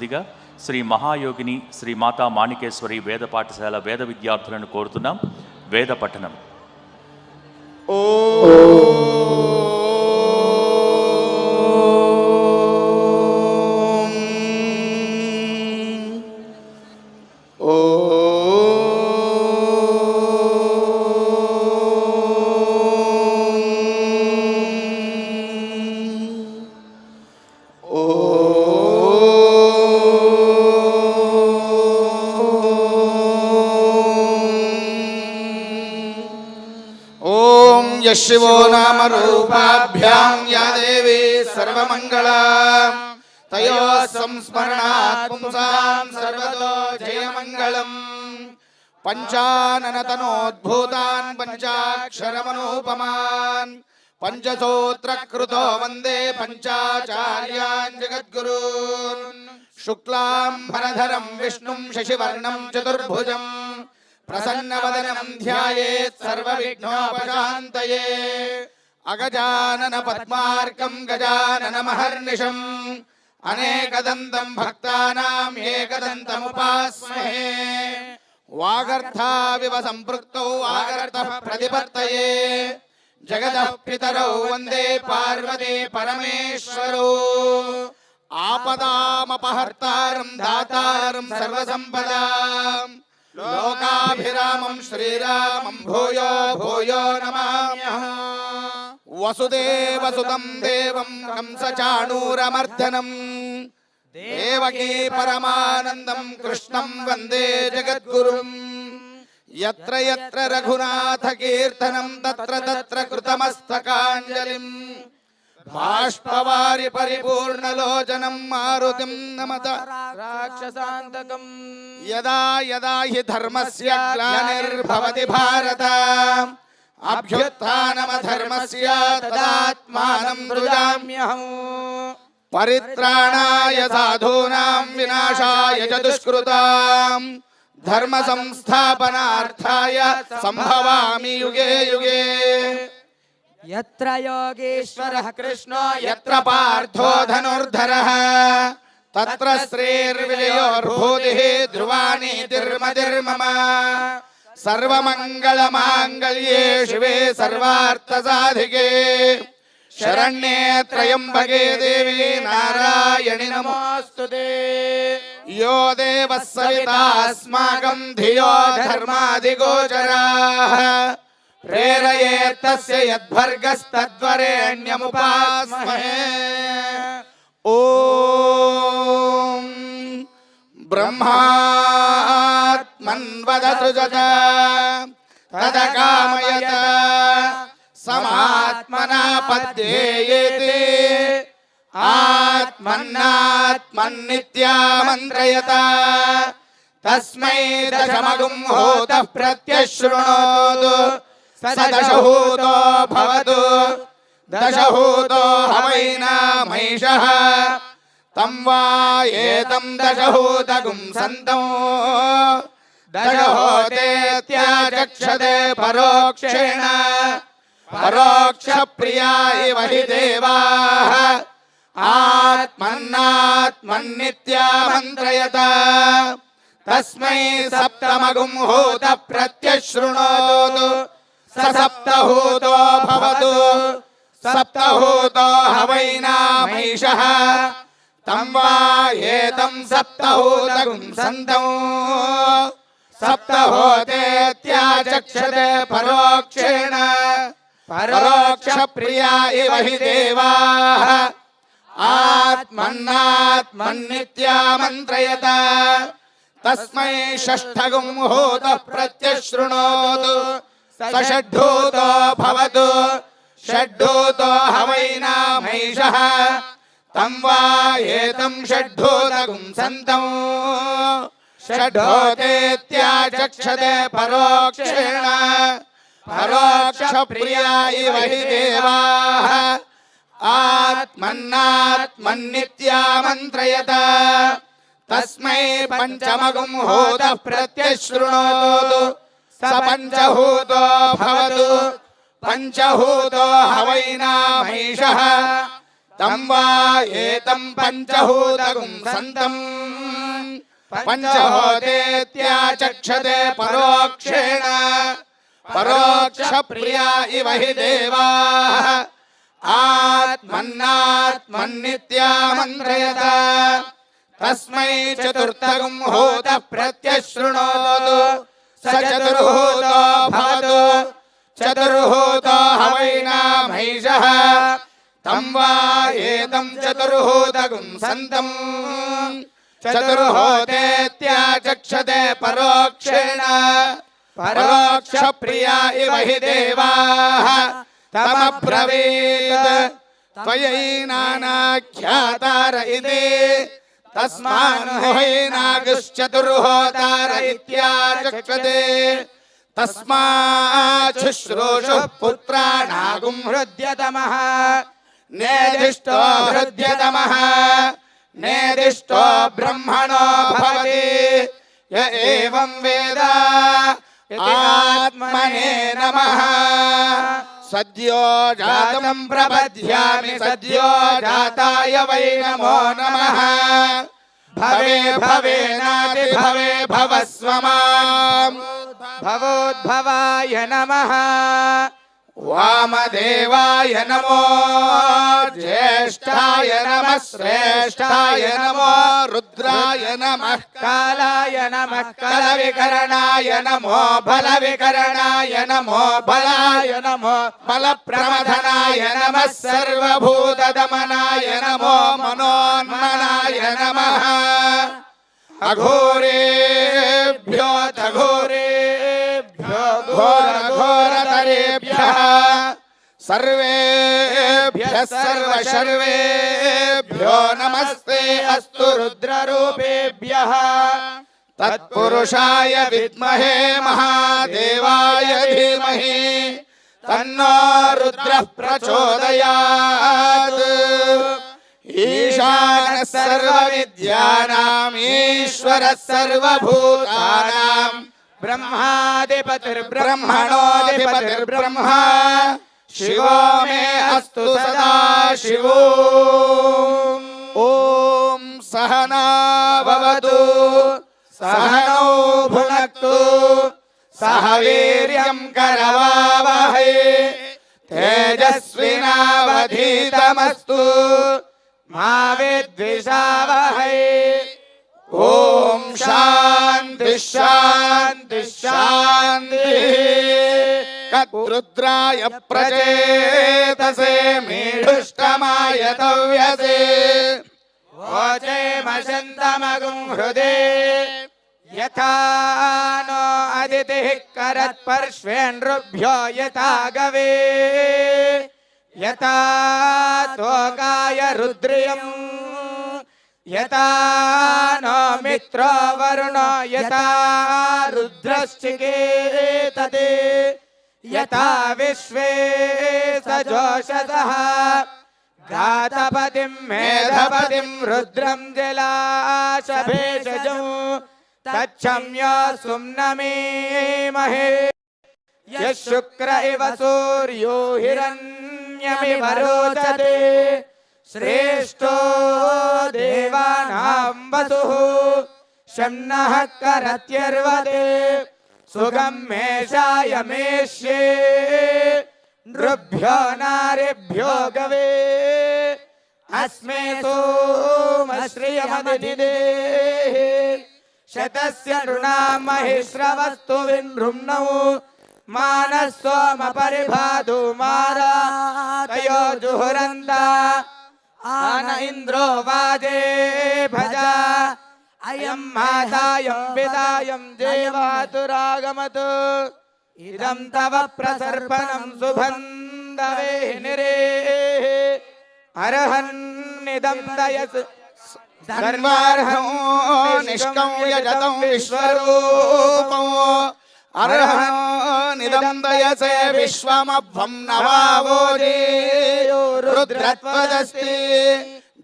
చేయవలసిందిగా శ్రీ మహాయోగిని శ్రీ మాతా మాణికేశ్వరి వేద పాఠశాల వేద విద్యార్థులను కోరుతున్నాం. వేద పఠనం. शिवो नाम रूपाभ्यां या देवी सर्वमंगला तयोः संस्मरणात् पुंसां सर्वतो जयमंगलम् पंचाननतनोद्भूतान् पंचाक्षरमनूपमान् पंचसूत्रकृतो वन्दे पंचाचार्यान् जगद्गुरून् शुक्लाम्बरधरं विष्णुं शशिवर्णं चतुर्भुजम् प्रसन्नवदनं ध्यायेत् सर्वविघ्नोपशान्तये अगजानन पद्मार्कं गजाननमहर्निशम् अनेकदन्तं भक्तानाम् एकदन्तमुपास्महे वागर्थाविव सम्पृक्तौ वागर्थः प्रतिपत्तये जगतः पितरौ वन्दे पार्वती परमेश्वरौ आपदामपहर्तारं दातारं सर्वसम्पदाम् लोकाभिरामं श्रीरामं भूयो भूयो नमाम्यहम् वसुदेवसुतं देवं कंसचाणूरमर्दनम् देवकी परमानन्दं कृष्णं वन्दे जगद्गुरुम् यत्र यत्र रघुनाथकीर्तनं तत्र तत्र कृतमस्तकाञ्जलिम् बाष्पवारि परिपूर्णलोचनं मारुतिं नमत राक्षसान्तकम् यदा यदा हि धर्मस्य ग्लानिर्भवति भारत अभ्युत्थानमधर्मस्य तदात्मानं सृजाम्यहम् परित्राणाय साधूनां विनाशाय च दुष्कृतां धर्म संस्थापनार्थाय संभवामि युगे युगे यत्र योगेश्वरः कृष्णो यत्र पार्थो धनुर्धरः तत्र श्रीर्विजयोर्भूतिः ध्रुवानीतिर्मतिर्मम सर्वमङ्गलमाङ्गल्ये शिवे सर्वार्थसाधिके शरण्ये त्र्यम्बके देवी नारायणि नमोऽस्तुते यो देवः सविता अस्माकं धियो धर्माधिगोचराः प्रेरयेत् तस्य यद्भर्गस्तद्वरेण्यमुपास्महे ॐ ब्रह्मात्मन्वदसृजत तदकामयत समात्मना पद्येयेति आत्मन्नात्मन्नित्यामन्त्रयत तस्मै दशमगुं होतः प्रत्यशृणोतु स दशहूतो भवतु दशहूतो हवैनामैषः तं वा एतं दशहूतगुं सन्तौ दशहोतेत्याचक्षते परोक्षेण परोक्षप्रिया इव हि देवाः आत्मन्नात्मन्नित्यामन्त्रयत तस्मै सप्तमगुं होतः प्रत्यशृणोतु स सप्तहूतो भवतु सप्तहूतो हवैनामैषः तं वा एतं सप्तहूतगुं सन्तौ सप्तहोतेत्याचक्षते परोक्षेण परोक्षप्रिया इव हि देवाः आत्मन्नात्मन्नित्यामन्त्रयत तस्मै षष्ठगुं होतः प्रत्यशृणोतु स षड्ढूतो भवतु षड्ढूतो हवैनामैषः तं वा एतं षड्ढूतगुं सन्तौ षड्ढोतेत्याचक्षते परोक्षेण परोक्षप्रिया इव हि देवाः आत्मन्नात्मन्नित्यामन्त्रयत तस्मै पञ्चमगुं होतः प्रत्यशृणोतु स पञ्चहूतो भवतु पञ्चहूतो हवैनामैषः తం వా ఏతం పంచహూతగుం సంతం పంచహోతేత్యాచక్షతే పరోక్షేణ పరోక్ష ప్రియా ఇవ హి దేవాః ఆత్మన్నాత్మన్నిత్యామంత్రయత తస్మై చతుర్థగుం హోత ప్రత్యశృణోతు స చతుర్హూతో భవతు చతుర్హూతో హవైనామైషః తం వా ఏతం చతుర్హూతగుం సంతం చతుర్హోతేత్యాచక్షతే పరోక్షేణ పరోక్ష ప్రియా ఇవ హి దేవాః తమబ్రవీత్ త్వయైనాఖ్యాతార ఇతి తస్మాన్ముహైనాగశ్చతుర్హోతార ఇత్యాచక్షతే తస్మాచ్చుశ్రూషుః పుత్రాణాగుం హృద్యతమః నేదిష్టో హృద్యతమః నేదిష్టో బ్రహ్మణో భవతి య ఏవం వేద ఆత్మనే నమః సద్యో జాతం ప్రపద్యామి సద్యో జాతాయ వై నమో నమః భవే భవేనాది భవే భవస్వమాం భవోద్భవాయ నమః వామదేవాయ నమో జ్యేష్ఠాయ నమః శ్రేష్ఠాయ నమో రుద్రాయ నమః కాలాయ నమః కలవికరణాయ నమో బలవికరణాయ నమో బలాయ నమో బలప్రమథనాయ నమః సర్వభూతదమనాయ నమో మనోన్మనాయ నమః అఘోరేభ్యో తఘోరేభ్యో ఘోరఘోరతరేభ్యః సర్వేభ్యః సర్వశర్వేభ్యో నమస్తే అస్తు రుద్రరూపేభ్యః తత్పురుషాయ విద్మహే మహాదేవాయ ధీమహి తన్నో రుద్రః ప్రచోదయాత్ ఈశానः సర్వవిద్యానాం ఈశ్వరः సర్వభూతానాం బ్రహ్మాధిపతిర్బ్రహ్మణోధిపతిర్బ్రహ్మ శివో మే అస్తు సదా శివో ఓం సహనా భవతు సహనౌ భునక్తు సహ వీర్యం కరవావహై తేజస్వినావధీతమస్తు మా విద్విషావహై ఓం శాంతి శాంతి శాంతి కద్రుద్రాయ ప్రచేతసే మీఢుష్టమాయ తవ్యసే ఓచేమశంతమగుం హృదే యథా నో అదితిః కరత్పర్ష్వేణృభ్యో యథా గవే యథా తోకాయ రుద్రియం యథా నో మిత్రో వరుణో యథా రుద్రశ్చికేతతే యథా విశ్వే సజోషసః ఘాతపతిం మేధపతిం రుద్రం జలాశభేషజం తచ్చమ్యో సుమ్నమీమహే యః శుక్ర ఇవ సూర్యో హిరణ్యమివ రోచతే శ్రేష్ఠో దేవానాం వసుః శమ్నః కరత్యర్వతే సుగం మేషాయ మేష్యే నృభ్యో నారిభ్యో గవే అస్మే సోమశ్రియమదిదే శతస్య నృణాం మహిశ్రవస్తు వినృమ్నౌ మానः సోమ పరిభాదు మారా తయో జుహురంత ఆన ఇంద్రో వాజే భజా అయం మాతాయం పితాయం దేవాతురాగమతు ఇదం తవ ప్రసర్పణం సుబంధవే నిరే అర్హన్నిదం దయస్ సర్వార్హం నిష్కం యజతం విశ్వరూపం అర్హం నిదం దయసే విశ్వమభ్వం నవావోజే రుద్రత్వదస్తి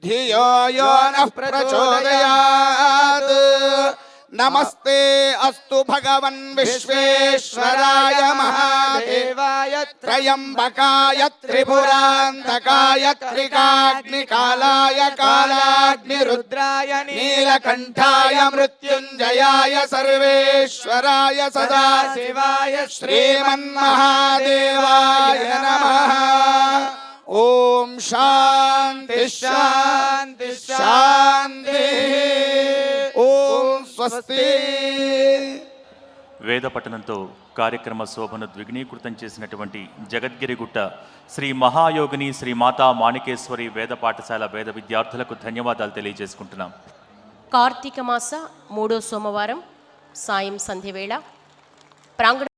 ధియో యో నః ప్రచోదయాత్ నమస్తే అస్తు భగవన్ విశ్వేశ్వరాయ మహాదేవాయ త్రయంబకాయ త్రిపురాంతకాయ త్రికాగ్నికాలాయ కాలాగ్నిరుద్రాయ నీలకంఠాయ మృత్యుంజయాయ సర్వేశ్వరాయ సదాశివాయ శ్రీమన్మహాదేవాయ నమః. ఓం శాంతి శాంతి శాంతి. ఓం స్వస్తి. వేద పఠనంతో కార్యక్రమ శోభను ద్విగుణీకృతం చేసినటువంటి జగద్గిరిగుట్ట శ్రీ మహాయోగిని శ్రీ మాతా మాణికేశ్వరి వేద పాఠశాల వేద విద్యార్థులకు ధన్యవాదాలు తెలియజేసుకుంటున్నాం. కార్తీక మాస 3వ సోమవారం సాయం సంధ్యవేళ ప్రాంగణ